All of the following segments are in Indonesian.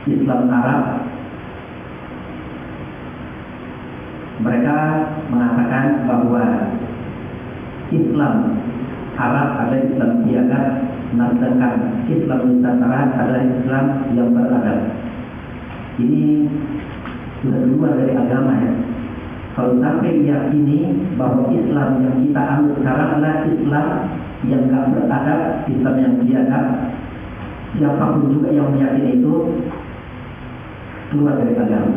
Islam Arab, mereka mengatakan bahwa Islam Arab adalah Islam biadab, sedangkan Islam Nusantara adalah Islam yang beradab. Ini sudah keluar dari agama ya. Kalau sampai yakini bahwa Islam yang kita anut sekarang adalah Islam yang tidak beradab, Islam yang biadab, siapapun juga yang meyakini itu keluar dari agama.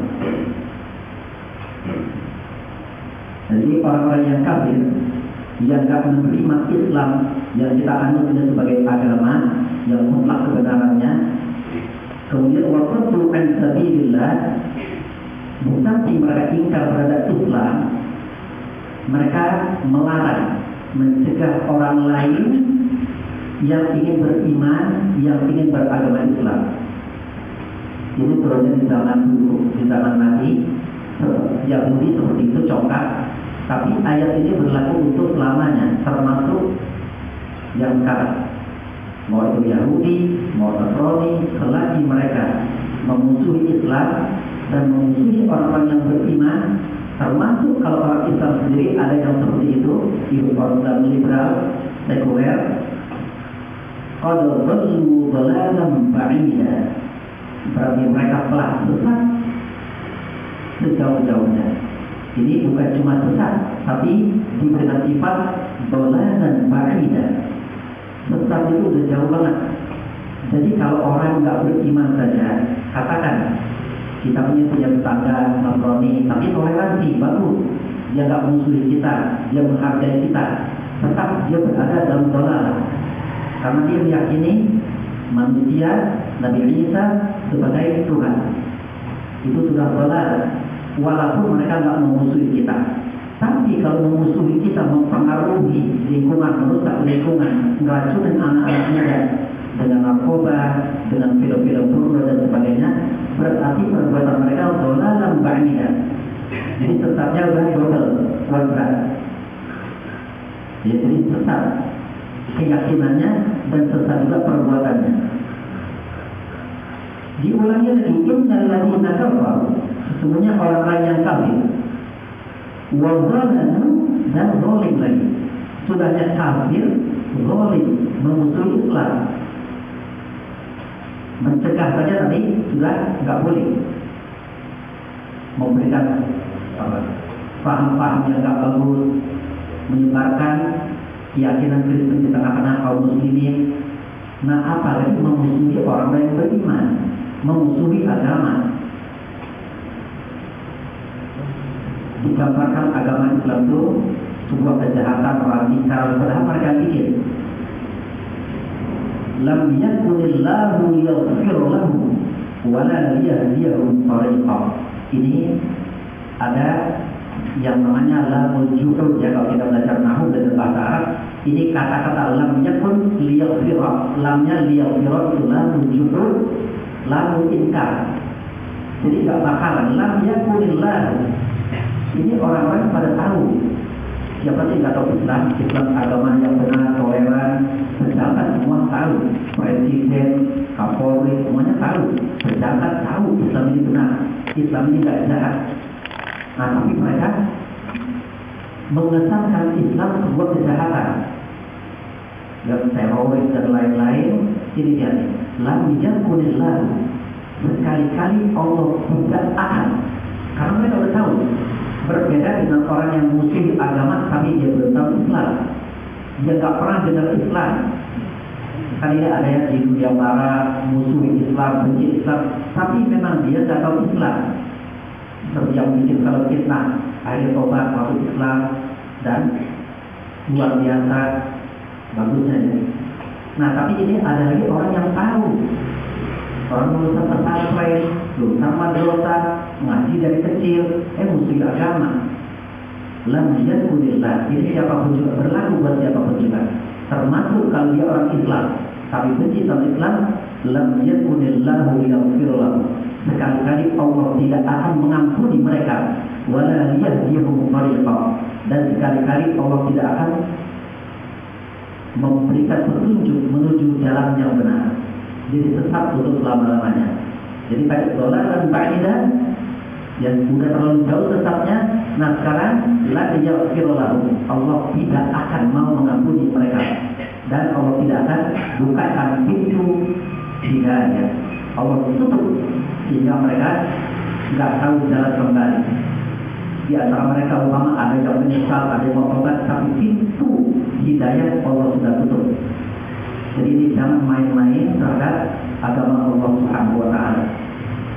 Jadi orang-orang yang kafir yang tidak menerima Islam yang kita anut ini sebagai agama yang mutlak kebenarannya, kemudian waqtu an sabilillah, bukan mereka ingkar terhadap Islam, mereka melarang, mencegah orang lain yang ingin beriman, yang ingin beragama Islam. Ini turunnya di zaman dulu, di zaman Nabi, Yahudi seperti itu congkak. Tapi ayat ini berlaku untuk selamanya, termasuk yang sekarang. Mau itu Yahudi, mau Nasrani, selagi mereka memusuhi Islam dan memusuhi orang-orang yang beriman, termasuk kalau orang Islam sendiri ada yang seperti itu, hidup orang liberal, sekuler, qad dhallu dhalalan ba'ida, berarti mereka telah sesat sejauh-jauhnya. Ini bukan cuma sesat, tapi diberikan sifat dhalalan ba'ida. Sesat itu udah jauh banget. Jadi kalau orang nggak beriman saja, katakan kita punya tetangga Nasrani, tapi toleransi, bagus. Dia nggak musuhi kita, dia menghargai kita. Tetap dia berada dalam dhalal, karena dia meyakini manusia Nabi Isa sebagai Tuhan. Itu sudah dhalal, walaupun mereka nggak memusuhi kita. Tapi kalau memusuhi kita, mempengaruhi lingkungan, merusak lingkungan, ngeracunin anak-anaknya dengan narkoba, dengan film-film porno dan sebagainya, berarti perbuatan mereka dhalalan ba'ida. Jadi sesatnya udah double, kuadrat. Jadi sesat keyakinannya dan sesat juga perbuatannya. Diulangi lagi, innal ladzina kafaru, sesungguhnya orang-orang yang kafir, wa zalamu, dan zalim lagi. Sudahnya kafir, zalim, memusuhi Islam, mencegah saja tadi sudah nggak boleh, memberikan paham-paham yang nggak bagus, menyebarkan keyakinan Kristen di tengah-tengah kaum muslimin. Nah, apalagi memusuhi orang yang beriman, memusuhi agama. Digambarkan agama Islam itu sebuah kejahatan radikal, padahal mereka pikir lam yakunillahu yaghfiru lahu wala yahdihum tariqah. Ini ada yang namanya lamul juhud ya, kalau kita belajar nahwu dan bahasa Arab. Ini kata-kata lam yakun liyaghfira, lamnya liyaghfira itu lamul juhud, lamul inkar. Jadi enggak bakalan lam yakunillahu. Ini orang-orang pada tahu. Siapa sih nggak tahu Islam? Islam agama yang benar, toleran, pejabat semua tahu. Presiden, Kapolri semuanya tahu. Pejabat tahu Islam ini benar, Islam ini nggak jahat. Nah, tapi mereka mengesahkan Islam sebuah kejahatan, yang teroris dan lain-lain. Ini dia, lam yakunillahu. Sekali-kali Allah tidak akan, karena mereka udah tahu. Berbeda dengan orang yang musuh agama tapi dia belum tahu Islam, dia tak pernah dengar Islam. Kan ini ada yang di dunia barat musuh Islam, benci Islam, tapi memang dia tak tahu Islam. Seperti yang bikin kalau fitnah, akhir tobat masuk Islam, dan luar biasa bagusnya ini. Nah, tapi ini ada lagi orang yang tahu, orang lulusan pesantren, lulusan madrasah, ngaji dari kecil, musuh agama. Lam yakunillah. Ini siapapun juga berlaku buat siapapun juga, termasuk kalau dia orang Islam tapi benci sama Islam. Lam yakunillahu yaghfir lahu. Sekali-kali Allah tidak akan mengampuni mereka, wala yahdihum tariqah, dan sekali-kali Allah tidak akan memberikan petunjuk menuju jalan yang benar. Jadi sesat untuk selama-lamanya. Jadi pada dolar dan ba'idah yang sudah terlalu jauh sesatnya. Nah sekarang la yaghfirullahu, Allah tidak akan mau mengampuni mereka, dan Allah tidak akan bukakan pintu hidayah. Allah tutup sehingga mereka nggak tahu jalan kembali. Di antara mereka umpama ada yang menyesal, ada yang mau tobat, tapi pintu hidayah Allah sudah tutup. Jadi ini jangan main-main terhadap agama Allah Subhanahu wa Ta'ala.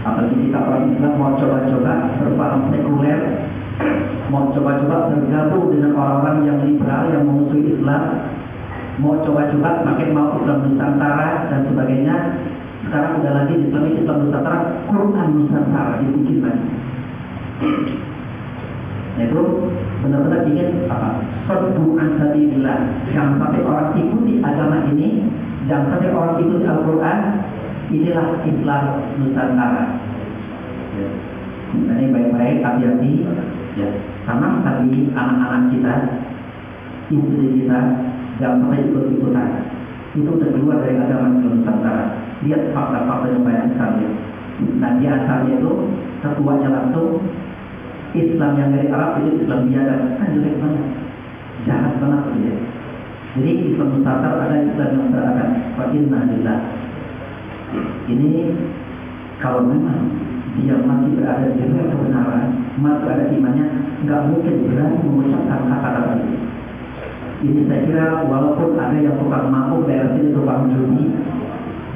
Apalagi kita orang Islam mau coba-coba berpaham sekuler, mau coba-coba bergabung dengan orang-orang yang liberal yang memusuhi Islam, mau coba-coba makin mau Islam Nusantara dan sebagainya. Sekarang udah lagi Islam Nusantara, Quran Nusantara dibikin lagi. Nah itu benar-benar ingin apa? Saddu an sabilillah. Jangan sampai orang ikuti agama ini, jangan sampai orang ikuti Al-Quran. Inilah Islam Nusantara. Ya. Nah, ini baik-baik, hati-hati. Ya. Tanam tadi anak-anak kita, istri kita, jangan sampai ikut-ikutan. Itu udah keluar dari agama Nusantara. Lihat fakta-fakta yang banyak sekali. Nah di asalnya itu ketuanya langsung Islam yang dari Arab itu Islam biadab, kan jelek banget, jahat banget ya. Jadi Islam Nusantara ada, Islam yang beragam. Wa inna lillah. Ini kalau memang dia masih berada di luar kebenaran, masih ada imannya, nggak mungkin berani mengucapkan kata-kata itu. Ini saya kira walaupun ada yang tukang mabuk, daerah sini tukang judi,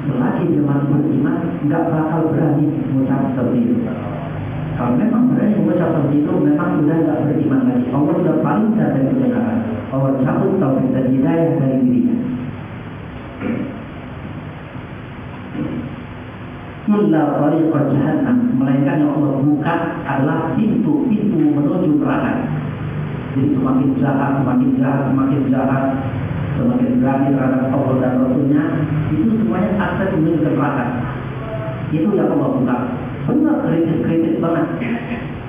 selagi dia masih beriman, nggak bakal berani mengucap seperti itu. Kalau memang berani mengucap seperti itu, memang sudah nggak beriman lagi. Allah sudah paling dari kebenaran. Allah cabut taufik dan hidayah dari dirinya. Illa tariqah jahannam, melainkan yang Allah buka adalah pintu-pintu menuju neraka. Jadi semakin jahat, semakin berani terhadap Allah dan Rasulnya, itu semuanya akses menuju ke neraka. Itu yang Allah buka. Benar kritis banget.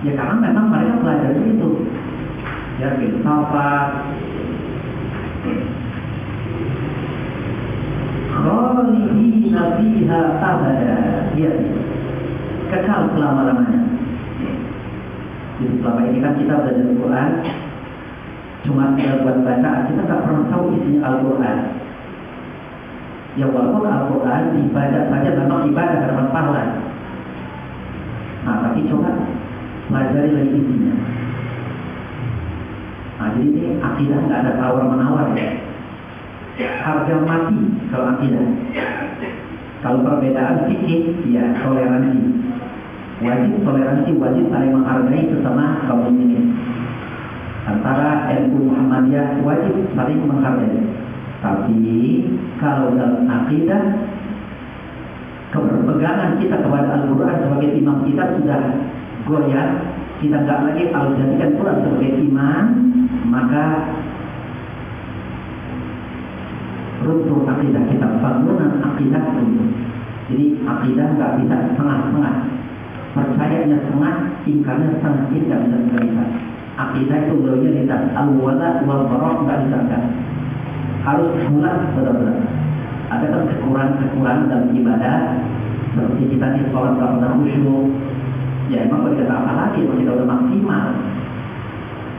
Ya karena memang mereka belajar itu. Ya filsafat, khalidina fiha abada. Ya, kekal selama-lamanya. Jadi selama ini kan kita belajar Al-Quran cuma buat baca, kita tak pernah tahu isinya Al-Quran. Ya walaupun Al-Quran ibadah saja memang ibadah dapat pahala. Nah tapi coba pelajari lagi isinya. Nah jadi ini akidah nggak ada tawar-menawar ya. Harga mati kalau akidah. Kalau perbedaan fikih, ya toleransi. Toleransi wajib saling menghargai sesama kaum muslimin. Antara NU Muhammadiyah wajib saling menghargai. Tapi kalau dalam akidah, keberpegangan kita kepada Al-Quran sebagai imam kita sudah goyah, kita nggak lagi jadikan Quran sebagai imam, maka runtuh akidah kita, bangunan akidah runtuh. Jadi akidah nggak bisa setengah-setengah, percayanya setengah, ingkarnya setengah, ini nggak bisa. Akidah itu beliaunya lintas al-wala wal-bara' nggak bisa. Harus bulat benar-benar. Ada kan kekurangan dalam ibadah, seperti kita nih sholat nggak pernah khusyuk. Ya emang kalau kita apa lagi, kalau kita udah maksimal.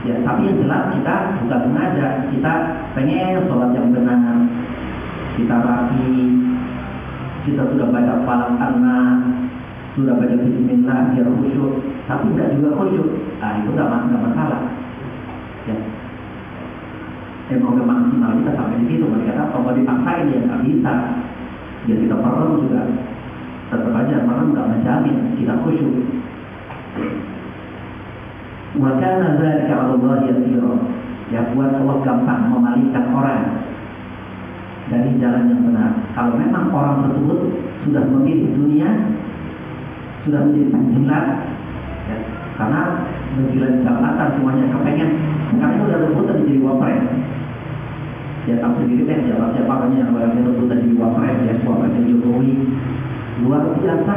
Ya tapi yang jelas kita bukan sengaja, kita pengen sholat yang benar, kita rapi, kita sudah baca falaq an-nas, sudah baca bismillah biar khusyuk, tapi tidak juga khusyuk. Nah itu nggak masalah. Ya. Emang udah maksimal kita sampai di situ, mereka kalau dipaksain ya nggak bisa. Ya kita perlu juga, tetap aja malam nggak menjamin kita khusyuk. Wa kana dzalika 'ala Allah yasira. Ya buat Allah gampang memalingkan orang dari jalan yang benar. Kalau memang orang tersebut sudah memilih dunia, sudah menjadi penjilat, ya, karena menjilat jabatan semuanya kepengen. Sekarang itu udah rebutan jadi wapres. Ya tahu sendiri deh siapa yang barangnya rebutan jadi wapres, ya wapresnya Jokowi luar biasa.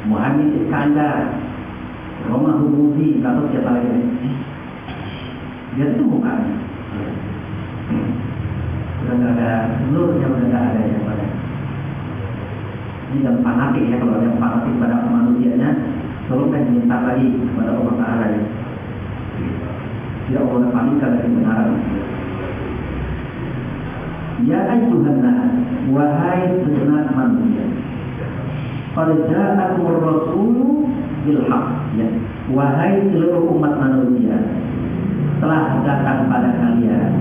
Muhammad Iskandar, Roma Hurmuzi, nggak tahu siapa lagi. Dia itu mukanya udah nggak ada, seluruhnya udah nggak ada yang pada. Ini yang fanatik ya, kalau yang fanatik pada minta lagi kepada Allah Ta'ala ya. Tidak boleh palingkan dari kebenaran. Ya ayyuhan nas, wahai segenap manusia, qad ja'akumur rasul bil haqq ya. Wahai seluruh umat manusia, telah datang pada kalian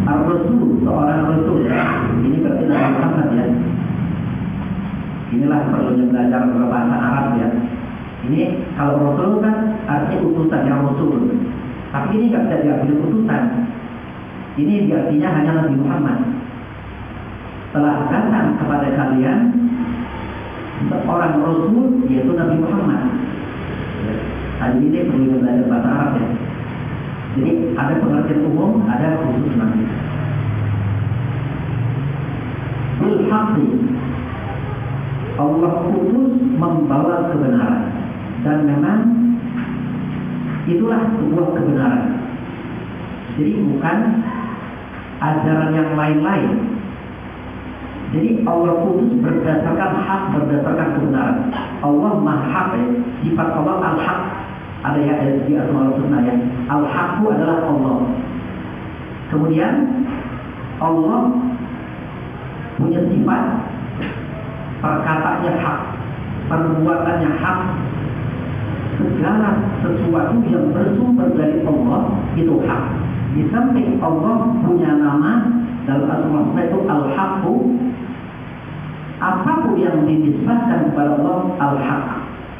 ar-rasul, seorang rasul ya. Ini berarti Nabi Muhammad ya. Inilah perlunya belajar bahasa Arab ya. Ini kalau rasul kan artinya utusan yang rasul. Tapi ini nggak bisa diambil utusan. Ini artinya hanya Nabi Muhammad. Telah datang kepada kalian seorang rasul yaitu Nabi Muhammad. Tadi ini perlu belajar bahasa Arab ya. Jadi ada pengertian umum, ada khusus nanti. Bil haqqi, Allah utus membawa kebenaran, dan memang itulah sebuah kebenaran. Jadi bukan ajaran yang lain-lain. Jadi Allah utus berdasarkan hak, berdasarkan kebenaran. Allah Maha Hak ya. Sifat Allah Al-Haq. Ada ya di Asmaul Husna ya. Al-Haqqu adalah Allah. Kemudian Allah punya sifat perkataannya hak, perbuatannya hak. Segala sesuatu yang bersumber dari Allah itu hak. Di samping Allah punya nama dalam Asmaul Husna itu Al-Haqqu. Apapun yang dinisbatkan kepada Allah Al-Haq.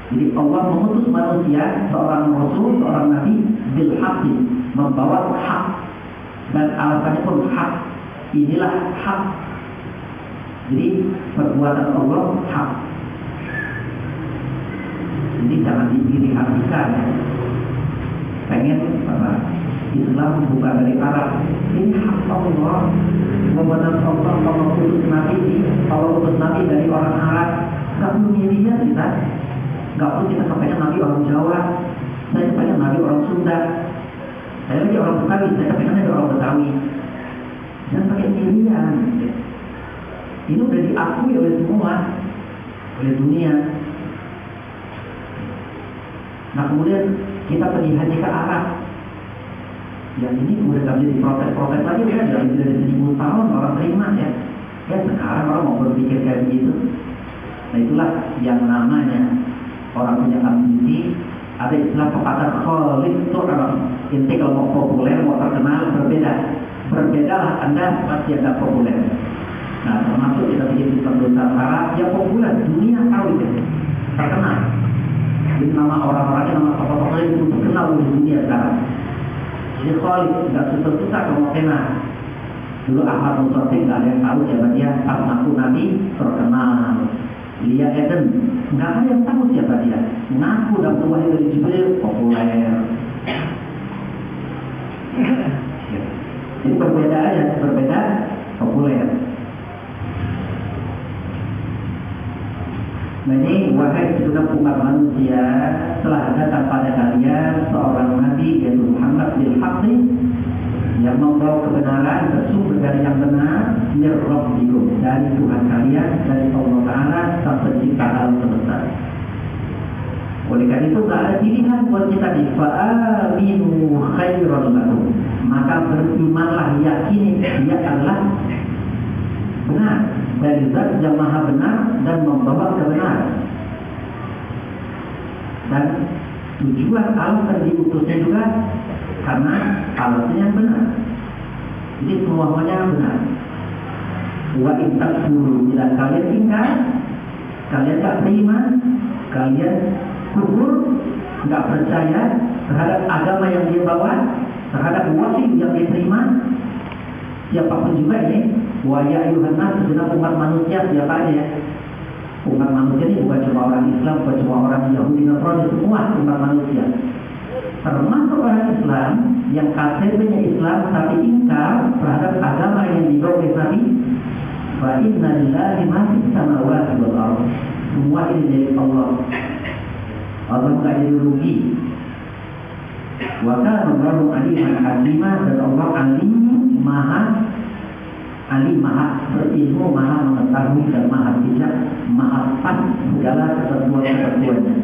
Jadi Allah mengutus manusia, seorang rasul, seorang nabi bil haqqi, membawa hak, dan alasannya pun hak. Inilah hak. Jadi perbuatan Allah hak. Jadi jangan dipilih hatikan. Pengen apa? Islam bukan dari Arab. Ini hak Allah. Kebenaran Allah, Allah utus nabi, Allah utus nabi dari orang Arab. Gak perlu milihnya kita. Gak perlu kita sampaikan nabi orang Jawa. Saya sampaikan nabi orang Sunda. Saya lagi orang Betawi, saya sampaikan nabi orang Betawi. Jangan pakai pilihan. Ini udah diakui oleh semua, oleh dunia. Nah kemudian kita pergi haji ke Arab. Yang ini udah gak bisa diprotes-protes lagi, udah lebih dari 1000 tahun orang terima ya. Ya sekarang orang mau berpikir kayak begitu. Nah itulah yang namanya orang punya ambisi. Ada istilah pepatah khalid itu orang inti kalau mau populer, mau terkenal berbeda. Berbedalah Anda pasti agak populer. Nah termasuk kita bikin sistem Nusantara yang populer, dunia tahu itu terkenal. Jadi nama orang-orangnya, nama tokoh-tokohnya itu terkenal di dunia sekarang. Jadi Khalid nggak susah-susah kalau mau kenal. Dulu Ahmad Musotik nggak ada yang tahu siapa dia. Pas ngaku Nabi terkenal. Lia Eden nggak ada yang tahu siapa dia. Ngaku dan tuanya dari Jibril populer. Jadi berbeda aja, berbeda populer. Nah ini wahai segenap umat manusia, telah datang pada kalian seorang nabi yaitu Muhammad bil haqqi, yang membawa kebenaran bersumber dari yang benar, mir rabbikum, dari Tuhan kalian, dari Allah Ta'ala sang pencipta alam semesta. Oleh karena itu tak ada pilihan buat kita di fa'aminu khairan lakum, maka berimanlah, yakini dia adalah benar dari zat yang maha benar dan membawa kebenaran. Dan tujuan alasan diutusnya juga karena alasannya yang benar. Jadi semuanya benar. Wa intak dulu, bila kalian ingkar, kalian tak terima, kalian kufur, tidak percaya terhadap agama yang dia bawa, terhadap wahyu yang dia terima, siapapun juga ini. Wa ya ayyuhan nas, segenap umat manusia, siapa aja ya? Umat manusia ini bukan cuma orang Islam, bukan cuma orang Yahudi, Nasrani, semua umat manusia. Termasuk orang Islam yang KTP-nya Islam tapi ingkar terhadap agama yang dibawa oleh Nabi. Fa inna lillahi ma fis samawati wal ardh. Semua ini dari Allah. Allah enggak jadi rugi. Wa kana Allahu aliman hakima, dan Allah alim, maha alim, maha berilmu, maha mengetahui, dan maha bijak, maha pas segala ketentuan-ketentuannya.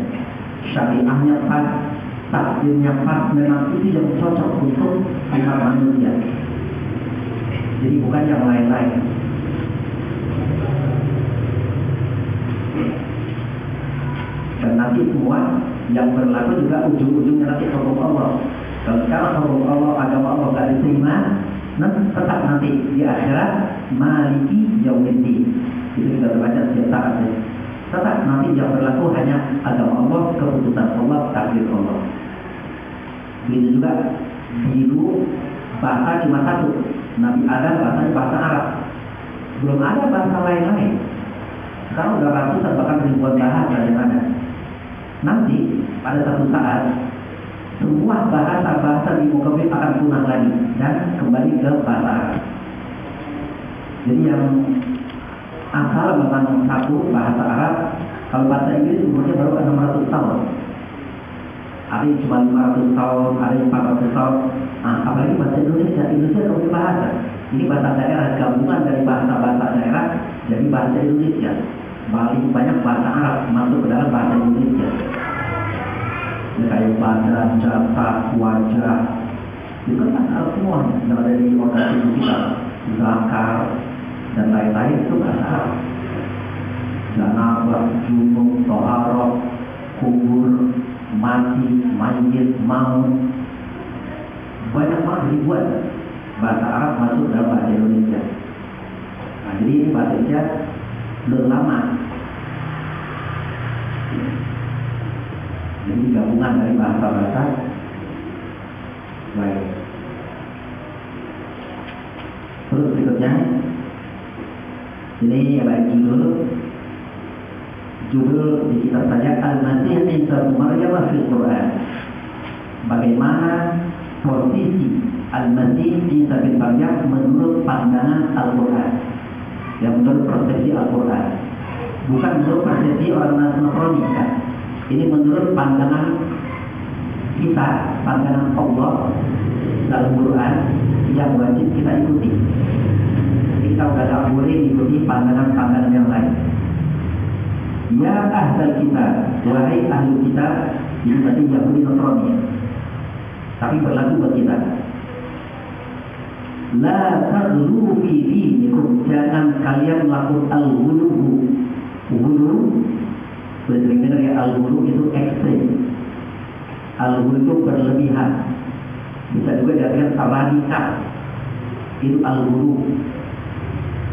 syariahnya pas, takdirnya pas, memang itu yang cocok untuk umat manusia. Jadi bukan yang lain-lain. Dan nanti semua yang berlaku juga ujung-ujungnya nanti hukum Allah. Kalau sekarang hukum Allah, agama Allah tidak diterima, tetap nanti di akhirat maliki yaumiddin. Itu kita baca setiap saat. Tetap nanti yang berlaku hanya agama Allah, keputusan Allah, takdir Allah. Begitu juga biru bahasa cuma satu. Nabi Adam bahasanya bahasa Arab. Belum ada bahasa lain-lain. Sekarang udah ratusan bahkan ribuan bahasa yang ada. Nanti pada satu saat semua bahasa-bahasa di muka bumi akan punah lagi dan kembali ke bahasa Arab. Jadi yang asal memang satu bahasa Arab, kalau bahasa Inggris umurnya baru 600 tahun. Ada yang cuma 500 tahun, ada yang 400 tahun. Nah, apalagi bahasa Indonesia kemudian bahasa. Ini bahasa daerah, gabungan dari bahasa-bahasa daerah jadi bahasa Indonesia. Paling banyak bahasa Arab masuk ke dalam bahasa Indonesia. Kayak badan, jasad, wajah, itu kan bahasa Arab semua yang ada di otak tubuh kita. Zakar dan lain-lain itu bahasa Arab. Janabah, junub, toharoh, kubur, mati, mayit, maut, banyak banget ribuan bahasa Arab masuk dalam bahasa Indonesia. Nah, jadi ini bahasa Indonesia belum lama. Jadi gabungan dari bahasa-bahasa lain. Terus berikutnya, ini baik judul di kitab saya Al-Masih Isa bin Maryam fil Quran. Bagaimana posisi Al-Masih Isa bin Maryam menurut pandangan Al-Quran, yang menurut persepsi Al-Quran, bukan menurut persepsi orang Nasrani, kan? Ini menurut pandangan kita, pandangan Allah dalam Quran yang wajib kita ikuti. Kita sudah tidak boleh ikuti pandangan-pandangan yang lain. Ya ahlul kitab, wahai ahli kitab, ini tadi Yahudi Nasrani, tapi berlaku buat kita. La taghlu fi dinikum, jangan kalian melakukan al-ghulu. Ghulu, sering dengar ya, al-ghulu itu ekstrim. Al-ghulu itu berlebihan. Bisa juga diartikan radikal. Itu al-ghulu.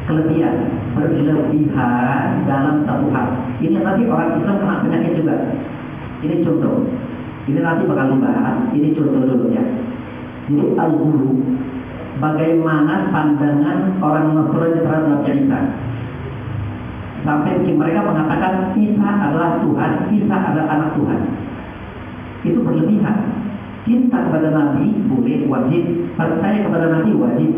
Kelebihan, berlebihan dalam satu hal. Ini nanti orang Islam kena penyakit juga. Ini contoh. Ini nanti bakal dibahas. Ini contoh dulu ya. Jadi al-ghulu, bagaimana pandangan orang Nasrani terhadap Isa. Sampai mereka mengatakan Isa adalah Tuhan, Isa adalah anak Tuhan. Itu berlebihan. Cinta kepada Nabi boleh, wajib. Percaya kepada Nabi wajib.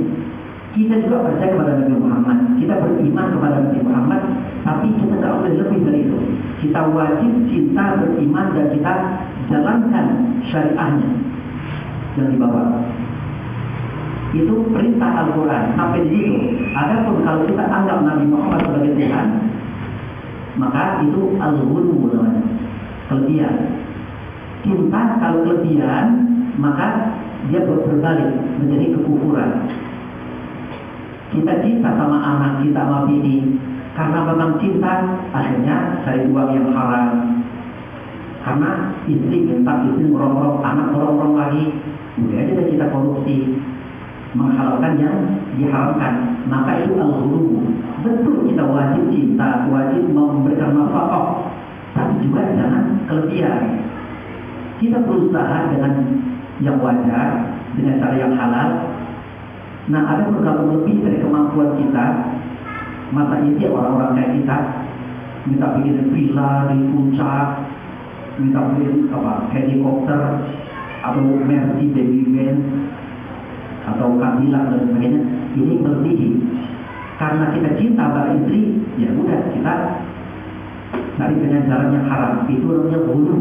Kita juga percaya kepada Nabi Muhammad. Kita beriman kepada Nabi Muhammad, tapi kita tidak boleh lebih dari itu. Kita wajib cinta, beriman, dan kita jalankan syariahnya yang dibawa. Itu perintah Al-Quran. Sampai di situ. Adapun kalau kita anggap Nabi Muhammad sebagai Tuhan, maka itu al-ghulu namanya, kelebihan. Cinta kalau kelebihan, maka dia berbalik menjadi kekufuran. Kita cinta sama anak kita, sama bini, karena memang cinta, akhirnya cari uang yang haram. Karena istri minta, istri merong-rong, anak merong-rong lagi, udah aja kita korupsi, menghalalkan yang diharamkan. Maka itu al-ghulu. Betul kita wajib cinta, wajib memberikan nafkah, tapi juga jangan kelebihan. Kita berusaha dengan yang wajar, dengan cara yang halal. Nah, ada beberapa lebih dari kemampuan kita. Masa ini orang-orang kayak kita minta bikin villa di puncak, minta bikin helikopter atau Mercy baby van atau Cadillac dan sebagainya. Ini melebihi. Karena kita cinta pada istri, ya udah kita cari dengan jalan yang haram. Itu namanya ghulu.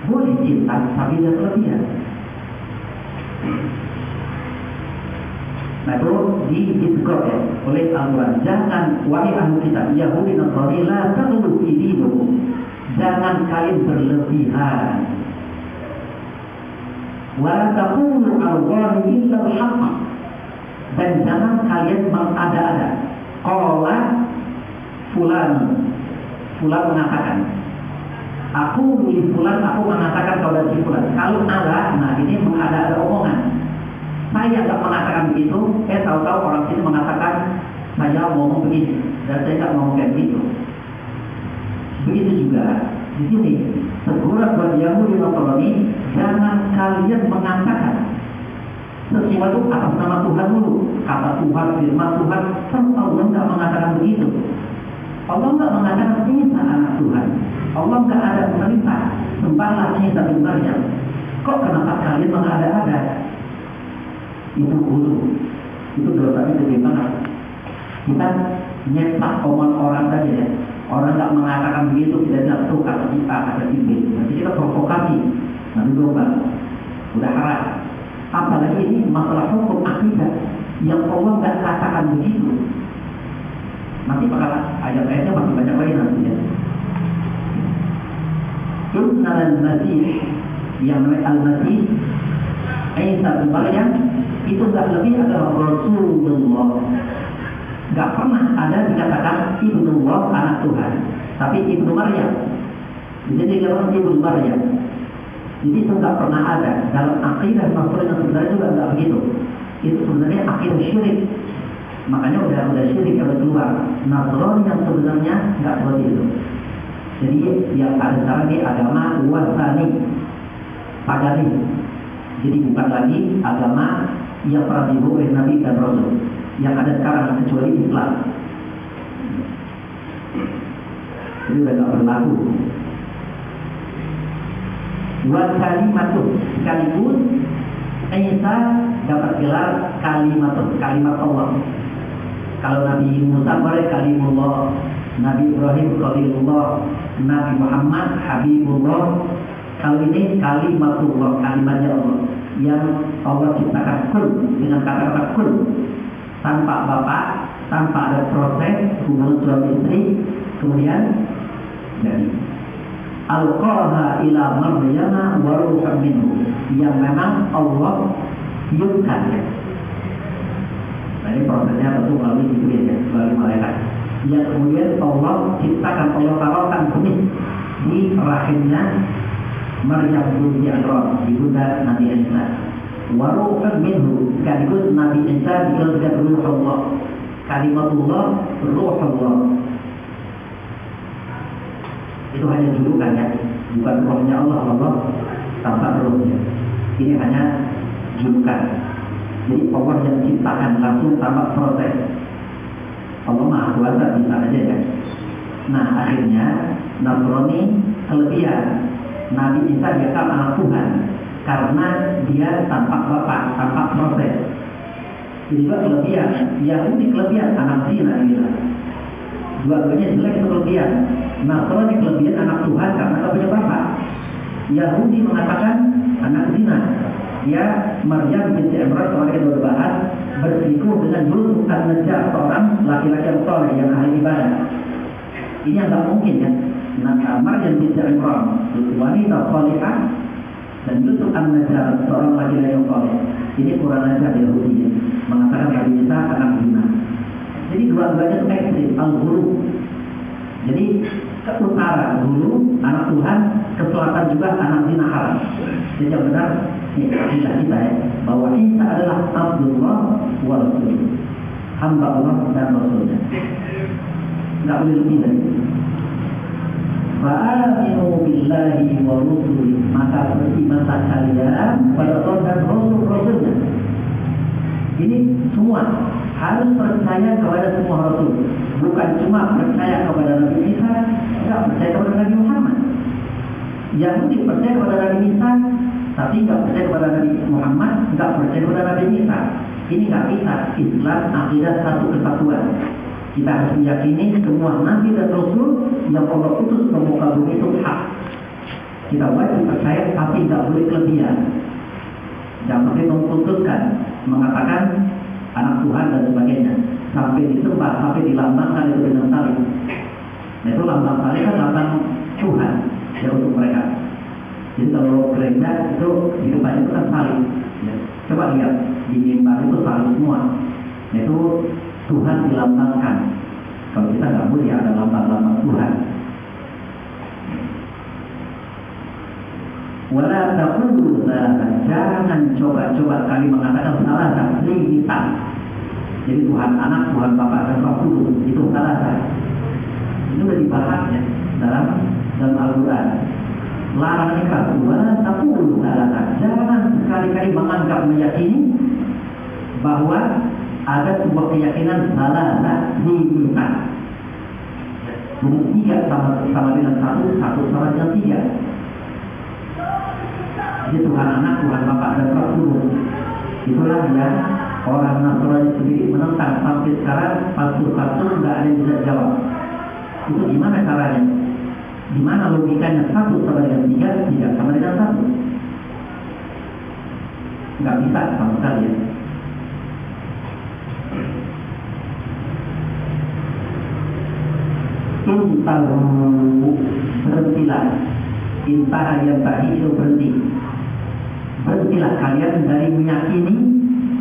Boleh cinta, tapi jangan kelebihan. Nah, itu disebut ya oleh Al-Quran. Jangan, wahai ahli kitab Yahudi Nasrani, la taghlu fi dinikum. jangan kalian berlebihan. Wa taqulu Allahi illa al-haqq, dan jangan kalian mengada-ada. Qala fulan mengatakan, aku li fulan, aku mengatakan kepada si fulan. Kalau ada, nah ini mengada-ada omongan. Saya tidak mengatakan begitu, tahu-tahu orang sini mengatakan saya ngomong begini, dan saya tidak ngomong kayak begitu. Begitu juga di sini, teguran buat Yahudi Nasrani, jangan kalian mengatakan sesuatu atas nama Tuhan dulu. Kata Tuhan, firman Tuhan, Allah tidak mengatakan begitu. Allah tidak mengatakan Isa anak Tuhan. Allah tidak ada perintah sembahlah Isa bin Maryam. Kok kenapa kalian mengada-ada? Itu guru, itu dosanya bagaimana? Kita nyetak omongan orang saja ya. Orang nggak mengatakan begitu, kita tidak tahu kata kita, kata iblis. Nanti kita provokasi, nanti domba, udah haram. Apalagi ini masalah hukum akidah yang Allah nggak katakan begitu. Nanti bakal ayat-ayatnya masih banyak lagi nantinya. Inna al-Masih, yang namanya al-Masih Isa bin Maryam, itu nggak lebih adalah Rasulullah. Nggak pernah ada dikatakan Ibnullah, anak Tuhan, tapi Ibnu Maryam. Jadi kalau Ibnu Maryam, jadi itu nggak pernah ada dalam akidah Nasrani. Sebenarnya juga nggak begitu. Itu sebenarnya akidah syirik. Makanya udah syirik kalau keluar. Nasrani yang sebenarnya nggak seperti itu. Jadi yang ada sekarang ini agama wasani, pagani. Jadi bukan lagi agama yang pernah dibawa oleh Nabi dan Rasul. Yang ada sekarang kecuali Islam. Ini sudah tidak berlaku. Dua kalimatun, sekaligus Isa dapat gelar kalimatun, kalimat Allah. Kalau Nabi Musa boleh kalimullah, Nabi Ibrahim Khalilullah, Nabi Muhammad Habibullah. Kalau ini kalimatullah, kalimatnya Allah yang Allah ciptakan kun dengan kata-kata kun, tanpa bapak, tanpa ada proses hubungan suami istri, kemudian jadi alqaha ila Maryam wa ruhun minhu, yang memang Allah tiupkan. Nah, ini prosesnya tentu melalui Jibril ya, melalui malaikat. Yang kemudian Allah ciptakan, Allah taruhkan benih di rahimnya Maryam binti Imran, ibunda Nabi Isa. Wa ruhun minhu, sekaligus Nabi Isa digelar Ruh Allah, kalimatullah, Ruh Allah. Itu hanya julukan ya, bukan rohnya Allah, Allah tanpa rohnya. Ini hanya julukan. Jadi Allah yang ciptakan langsung tanpa proses. Allah Maha Kuasa, bisa aja ya. Nah akhirnya Nasrani kelebihan. Nabi Isa dianggap anak Tuhan karena dia tanpa bapak, tanpa proses. Jadi juga kelebihan. Yahudi kelebihan anak zina gitu. Dua-duanya jelek, itu kelebihan. Nasrani kelebihan anak Tuhan karena tidak punya bapak. Yahudi mengatakan anak zina. Ya, Maryam binti Imran seorang yang berbahas berselingkuh dengan Yusuf an-Najjar, seorang laki-laki yang soleh yang ahli ibadah. Ini yang tidak mungkin ya. Nah, Maryam binti Imran wanita solehah dan Yusuf an-Najjar seorang laki-laki yang soleh. Ini kurang ajar Yahudi ya, mengatakan Nabi Isa anak zina. Jadi dua-duanya itu ekstrim, al-ghulu. Jadi ke utara dulu anak Tuhan, ke selatan juga anak zina haram. Jadi yang benar kita ya, bahwa Isa adalah Abdullah wa Rasul, hamba Allah dan Rasulnya. Tidak boleh lebih dari itu. Fa'aminu billahi wa rusuli, maka berimanlah kalian pada Allah dan Rasul-Rasulnya. Ini semua harus percaya kepada semua Rasul, bukan cuma percaya kepada Nabi Isa, tidak percaya kepada Nabi Muhammad. Yahudi percaya kepada Nabi Isa, tapi tidak percaya kepada Nabi Muhammad, tidak percaya kepada Nabi Isa. Ini nggak bisa. Islam akidah satu kesatuan. Kita harus meyakini semua Nabi dan Rasul yang Allah utus ke muka bumi itu hak. Kita wajib percaya, tapi tidak boleh kelebihan. Jangan sampai memutuskan, mengatakan anak Tuhan dan sebagainya, sampai disembah, sampai dilambangkan itu dengan salib. Nah itu lambang salib kan lambang Tuhan ya untuk mereka. Jadi kalau gereja itu di depan itu kan salib. Ya. Coba lihat di mimbar itu salib semua. Itu Tuhan dilambangkan. Kalau kita nggak boleh ada lambang-lambang Tuhan. Wala taqulu jangan coba-coba kali mengatakan salah Trinitas. Jadi Tuhan Anak, Tuhan Bapa dan Roh Kudus itu salah. Itu sudah dibahas ya dalam Al-Quran. Larangan keras. Wala taqulu jangan sekali-kali menganggap meyakini bahwa ada sebuah keyakinan salah Trinitas. Jadi tiga sama dengan satu sama dengan tiga. Jadi Tuhan Anak, Tuhan Bapa dan Roh Kudus. Itulah yang orang Nasrani sendiri menentang sampai sekarang. Pastor-pastor nggak ada yang bisa jawab. Itu gimana caranya? Gimana logikanya satu sama dengan tiga, tidak sama dengan satu? Nggak bisa sama sekali ya. Intahu berhentilah. Intah yang tadi itu berhenti. Berhentilah kalian dari meyakini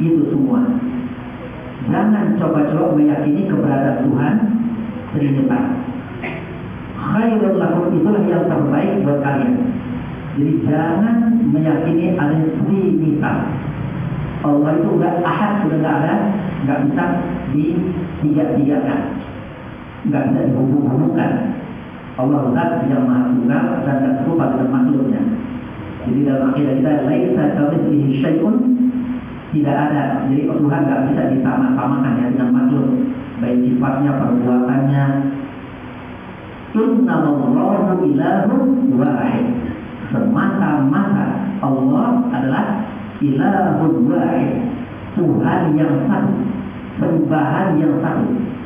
itu semua. Jangan coba-coba meyakini keberadaan Tuhan Trinitas. Khairul lakum itulah yang terbaik buat kalian. Jadi jangan meyakini ada Trinitas. Allah itu enggak ahad, sudah enggak ada, enggak bisa ditiga-tigakan, enggak bisa dihubung-hubungkan. Allah Zat yang Maha Tunggal dan tidak serupa dengan makhluknya. Jadi dalam akidah kita laisa kamitslihi syai'un, tidak ada. Jadi Tuhan tidak bisa disamakan ya dengan makhluk, baik sifatnya, perbuatannya. Innamallahu ilahun wahid. Semata-mata Allah adalah ilahun wahid, Tuhan yang satu, sembahan yang satu.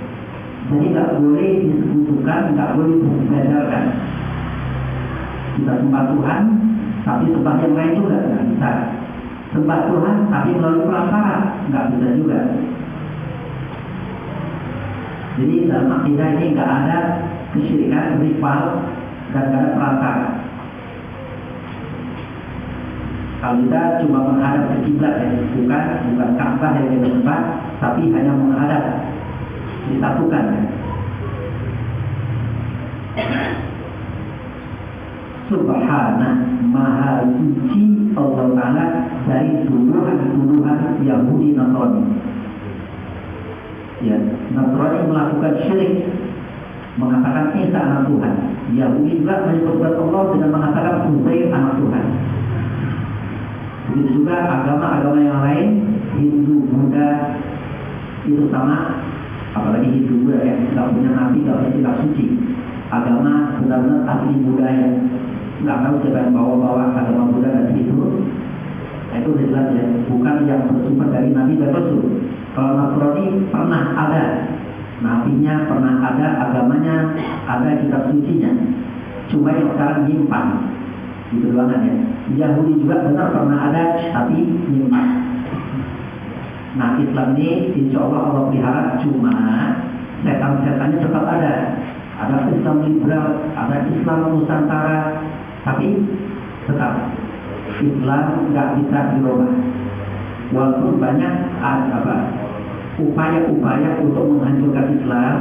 Jadi nggak boleh disekutukan, nggak boleh dibedakan. Kita sembah Tuhan, tapi sembah yang lain juga nggak bisa. Sembah Tuhan, tapi melalui perantara nggak bisa juga. Jadi dalam akidah ini nggak ada kesyirikan, rival, dan nggak ada perantara. Kalau kita cuma menghadap ke kiblat ya, bukan Ka'bah yang kita sembah, tapi hanya menghadap, disatukan. Subhanallah, Maha Suci Allah Ta'ala dari tuduhan-tuduhan Yahudi Nasrani. Ya, Nasrani melakukan syirik, mengatakan Isa anak Tuhan. Yahudi juga menyebutkan Allah dengan mengatakan Uzair anak Tuhan. Begitu juga agama-agama yang lain, Hindu, Buddha, itu sama. Apalagi Hindu Buddha ya, tidak punya nabi, tidak punya kitab suci. Agama benar-benar asli budaya. Nggak tahu siapa yang bawa-bawa agama Buddha dan Hindu. Itu jelas ya, bukan yang bersumber dari Nabi dan Rasul. Kalau Nasrani pernah ada nabinya, pernah ada agamanya, ada kitab sucinya. Cuma yang sekarang nyimpan. Itu doang ya. Yahudi juga benar pernah ada, tapi nyimpan. Nah, Islam ini insya Allah pelihara, cuma setan-setannya tetap ada. Ada Islam liberal, ada Islam Nusantara, tapi tetap Islam nggak bisa dirubah. Walaupun banyak upaya-upaya untuk menghancurkan Islam,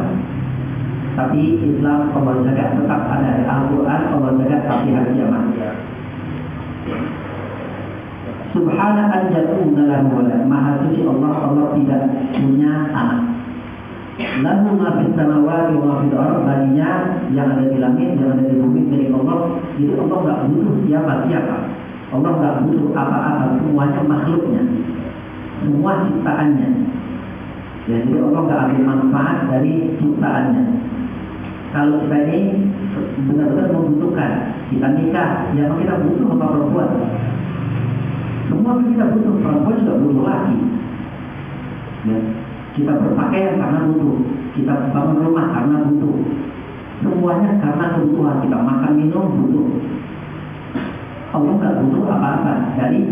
tapi Islam Allah jaga tetap ada. Al-Quran Allah jaga sampai hari kiamat. Subhana an yakuna lahu walad. Maha suci Allah, Allah tidak punya anak. Lahu ma fis samawati wa ma fil ardh. Baginya yang ada di langit, yang ada di bumi milik Allah. Jadi Allah enggak butuh siapa-siapa. Allah enggak butuh apa-apa, semuanya makhluknya. Semua ciptaannya. Ya, jadi Allah enggak ambil manfaat dari ciptaannya. Kalau kita ini benar-benar membutuhkan, kita nikah, ya kita butuh apa perempuan. Semua kita butuh, perempuan juga butuh laki. Ya, kita berpakaian karena butuh, kita bangun rumah karena butuh. Semuanya karena kebutuhan, kita makan minum butuh. Allah nggak butuh apa-apa dari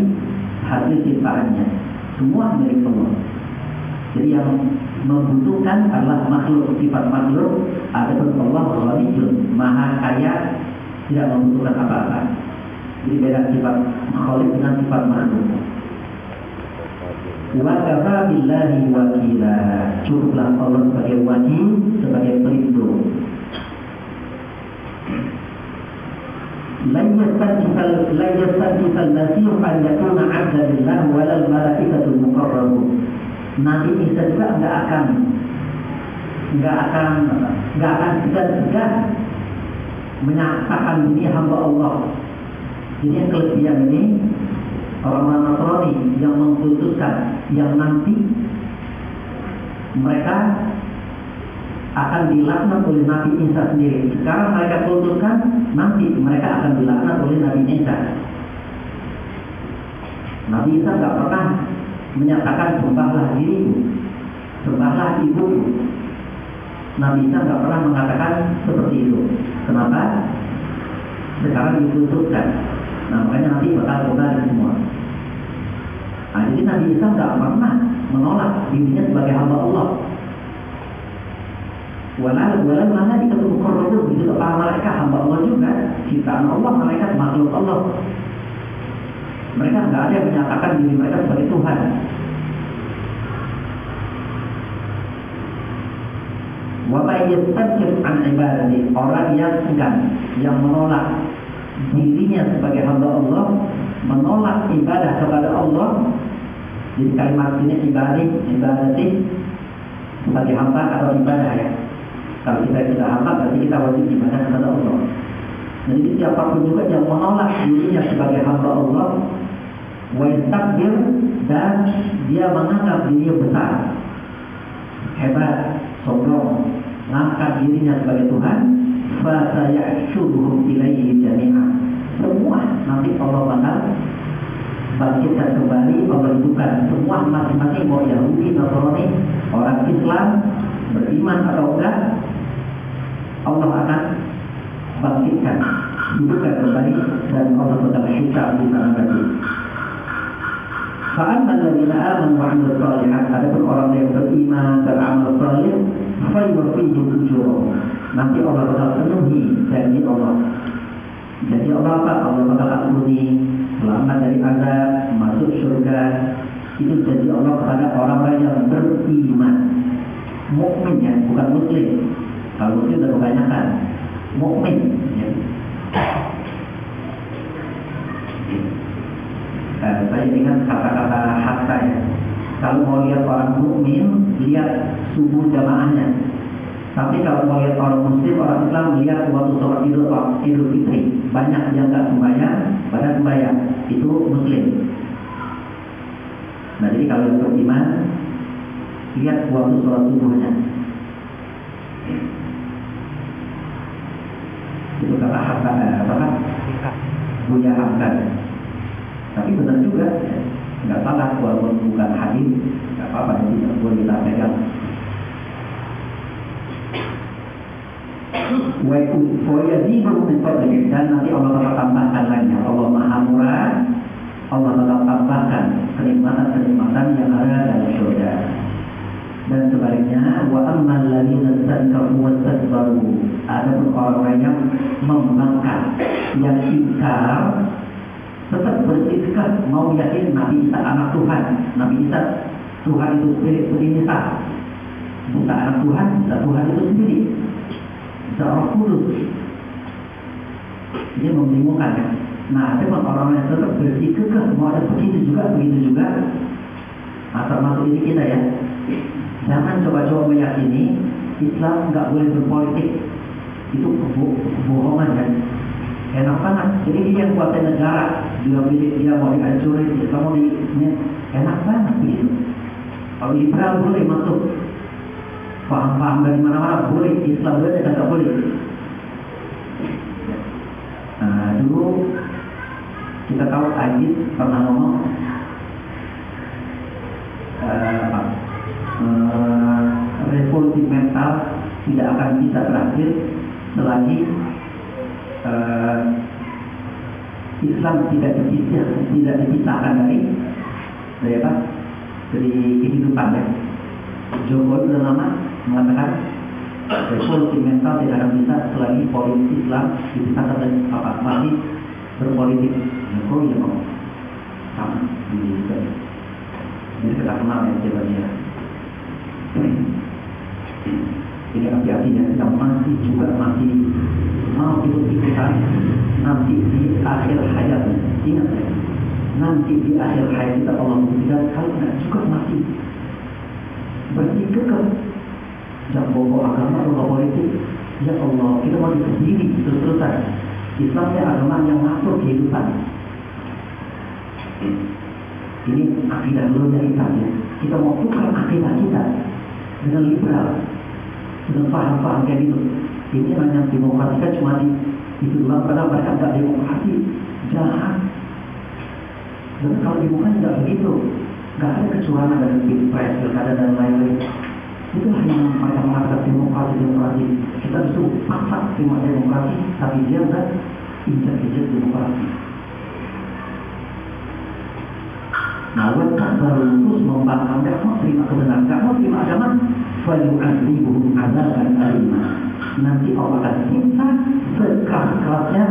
hasil ciptaannya. Semua milik Allah. Jadi yang membutuhkan adalah makhluk, sifat makhluk. Adapun Allah Ghaniyun, Maha Kaya tidak membutuhkan apa-apa. Jadi beda sifat khaliq dengan sifat makhluk. Wa kafa billahi wakila, cukuplah Allah sebagai wakil, sebagai pelindung. Lan yastaqifal masih an yakuna 'abdan lillah walal malaikatul muqarrabun. Nabi Isa juga enggak akan segan-segan menyatakan ini hamba Allah. Jadi yang kelebihan ini orang-orang Nasrani yang mengkhususkan yang nanti mereka akan dilaknat oleh Nabi Isa sendiri. Sekarang mereka khususkan nanti mereka akan dilaknat oleh Nabi Isa. Nabi Isa tidak pernah menyatakan sembahlah diriku, sembahlah ibuku. Nabi Isa tidak pernah mengatakan seperti itu. Kenapa? Sekarang dikhususkan. Nah, makanya nanti bakal kembali semua. Nah, jadi Nabi Isa tidak pernah menolak dirinya sebagai hamba Allah. Walau mana dikatakan muqarrabun, itu para malaikat hamba Allah juga, ciptaan Allah, malaikat makhluk Allah. Mereka tidak ada yang menyatakan diri mereka sebagai Tuhan. Wa may yastakbir an ibadati, orang yang segan, yang menolak dirinya sebagai hamba Allah, menolak ibadah kepada Allah. Jadi kalimat ini ibadati sebagai hamba atau ibadah ya. Kalau kita tidak hamba berarti kita wajib ibadah kepada Allah. Jadi siapapun juga yang menolak dirinya sebagai hamba Allah, wa yastakbir, dan dia menganggap dirinya besar, hebat, sombong, mengangkat dirinya sebagai Tuhan, fa sayahsyuruhum ilaihi jami'an. Semua nanti Allah bakal bangkitkan kembali, Allah hidupkan semua masing-masing, mau Yahudi, Nasrani, orang Islam, beriman atau enggak, Allah akan bangkitkan, hidupkan kembali, dan Allah bakal hisab di sana nanti. Fa'amma alladziina aamanu wa 'amilus shalihaat, adapun orang yang beriman dan amal saleh, fa yuwaffihim ujurahum, nanti Allah bakal penuhi janji Allah. Jadi Allah apa? Allah bakal ampuni, selamat dari azab, masuk surga. Itu janji Allah kepada orang-orang yang beriman, mukmin ya, bukan muslim. Kalau muslim sudah kebanyakan, mukmin ya. Saya ingat kata-kata Hatta ya. Kalau mau lihat orang mukmin, lihat subuh jamaahnya. Tapi kalau mau lihat orang muslim, orang Islam, lihat waktu sholat Idul Fitri. Banyak yang nggak sembahyang, pada sembahyang. Itu muslim. Nah, jadi kalau yang beriman, lihat waktu sholat subuhnya. Itu kata Hatta, Buya Hatta. Tapi benar juga, nggak salah, walaupun bukan hadis, nggak apa-apa, jadi boleh kita pegang. Wa yazidu min fadlihi, dan nanti Allah akan tambahkan lagi. Allah Maha Murah, Allah akan tambahkan kenikmatan-kenikmatan yang ada dalam surga. Dan sebaliknya, wa ammal ladzina istakbaru wastakbaru, adapun orang-orang yang membangkang, yang ingkar, tetap beristikad mau yakin Nabi Isa anak Tuhan. Nabi Isa Tuhan itu sendiri, ini sah. Bukan anak Tuhan, bisa Tuhan itu sendiri, bisa Roh Kudus. Dia membingungkan ya. Nah, ada orang yang tetap beristikad mau ada begitu juga. Nah, termasuk ini kita ya. Jangan coba-coba meyakini Islam nggak boleh berpolitik. Itu kebohongan kan. Enak banget. Jadi dia yang kuasai negara, dia milik, dia mau dihancurin, Islam mau enak banget begitu. Kalau liberal boleh masuk, paham-paham dari mana-mana boleh, Islam boleh, tidak boleh. Nah, dulu kita tahu Ajit pernah ngomong revolusi mental tidak akan bisa berakhir selagi Islam tidak dipisahkan dari apa? Dari kehidupan ya. Jokowi sudah lama mengatakan Revolusi mental tidak akan bisa selagi politik Islam dipisahkan dari masih berpolitik. Jokowi ya mau sama di jadi kita kenal ya dia. Jadi hati-hati ya, kita masih mau ikut-ikutan nanti di akhir hayat. Ingat ya, nanti di akhir hayat kita Allah berikan kalau tidak juga mati berikut jangan bawa agama atau politik. Ya Allah, kita mau sendiri terus-terusan. Islamnya agama yang ngatur kehidupan. Ini akidah dulunya Islam ya. Kita mau tukar akidah kita dengan liberal, dengan paham-paham kayak gitu. Ini hanya demokrasi kan cuma di dalam pada mereka tidak demokrasi jahat. Dan kalau demokrasi tidak begitu, nggak ada kecurangan dari pilpres, pilkada dan lain-lain. Itulah yang mereka mengatakan demokrasi. Kita disuruh paksa terima demokrasi, tapi dia nggak injak-injak demokrasi. Nah, mereka baru terus membangkang, nggak mau terima kebenaran, nggak mau terima agama, fayu'adzibuhum adzaban alima. Nanti Allah akan siksa sekeras-kerasnya,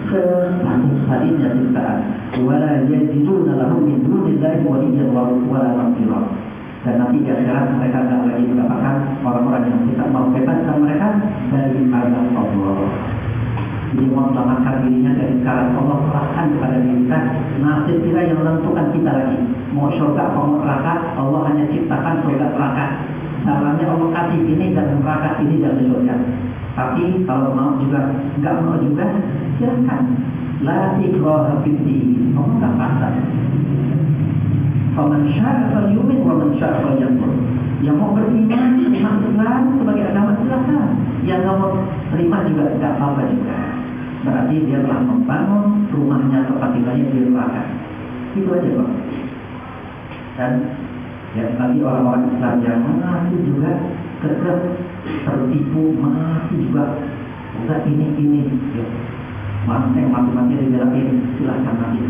sesadis-sadisnya siksaan. Wala yajiduna lahum min dunillahi waliyyan wala nasira. Dan nanti di akhirat mereka tidak lagi mendapatkan orang-orang yang bisa membebaskan mereka dari azab Allah. Dia mau selamatkan dirinya dari sekarang. Allah serahkan kepada diri kita. Nasib kita yang menentukan kita lagi. Mau surga atau mau neraka, Allah hanya ciptakan surga neraka. Caranya Allah kasih ini dan neraka, ini dan surga. Tapi kalau mau juga, nggak mau juga, silakan. La ikraha fiddin. Allah nggak paksa. Faman syaa falyu'min wa man syaa falyakfur. Yang mau beriman, terima Islam sebagai agama silakan. Yang nggak mau terima juga tidak apa-apa juga. Berarti dia telah membangun rumahnya tempat tinggalnya di neraka. Itu aja Pak. Dan ya bagi orang-orang Islam yang masih juga kekeh tertipu, masih juga enggak ini ya. Mati-matinya dibelain, silahkan nanti.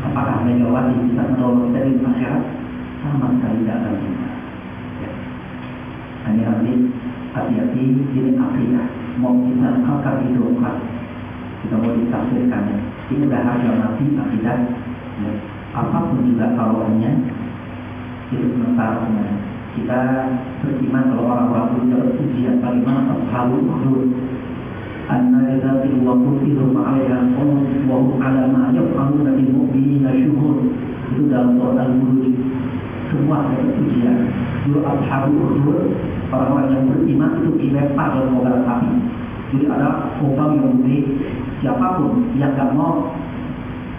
Apakah Megawati bisa menolong dari masyarakat? Sama sekali tidak ada juga. Ya. Hanya hati-hati ini akidah. Mau kita angkat hidupkan, kita mau ditafsirkannya. Ini dah harga mati akidah. Ya. Apapun juga tawarannya, itu sementara. Kita beriman kalau orang-orang dulu dapat ujian bagaimana ashabul ukhdud. Anna idzatil waqtihi ma'alaiha qawm wa hum 'ala ma yaf'aluna bil mu'minina syuhud. Itu dalam surat Al-Buruj. Semua ada ujian. Dulu ashabul ukhdud, orang-orang yang beriman itu dilempar dalam kobaran api. Jadi ada orang yang boleh siapapun yang tak mau,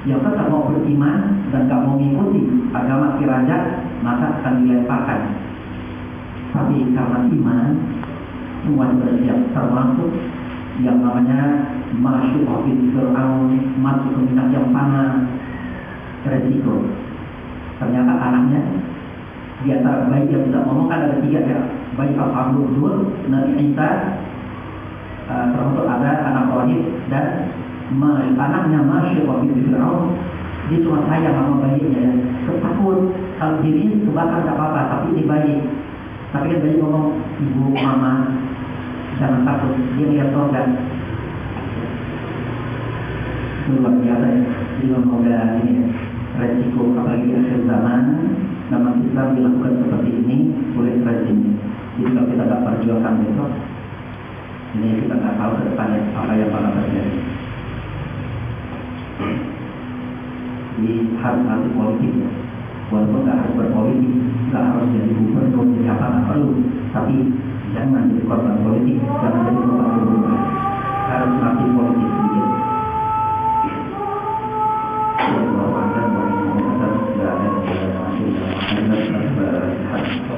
yang tetap mau beriman dan tak mau mengikuti agama si raja, maka akan dilemparkan. Tapi karena iman, semua bersiap, termasuk yang namanya masuk ofis Fir'aun, masuk ke minyak yang panas, resiko. Ternyata anaknya di antara bayi yang tidak ngomong kan ada 3 ya, bayi Ashabul Ukhdud, Nabi Isa, termasuk ada anak Wahid dan anaknya masuk ofis Fir'aun. Dia cuma sayang sama bayinya ya, ketakut kalau diri kebakar tidak apa-apa, tapi ini bayi. Tapi kan bayi ngomong, ibu, mama, jangan takut, dia lihat organ. Luar biasa ya, di lembaga ini ya, resiko apalagi akhir zaman, nama Islam dilakukan seperti ini oleh rezim. Jadi kalau kita tak perjuangkan besok, ini kita tak tahu ke depannya apa yang bakal terjadi. Di hati politik ya, walaupun nggak harus berpolitik, nggak harus jadi gubernur, jadi apa nggak perlu, tapi jangan jadi korban politik, jangan jadi korban gubernur, harus mati politik sedikit.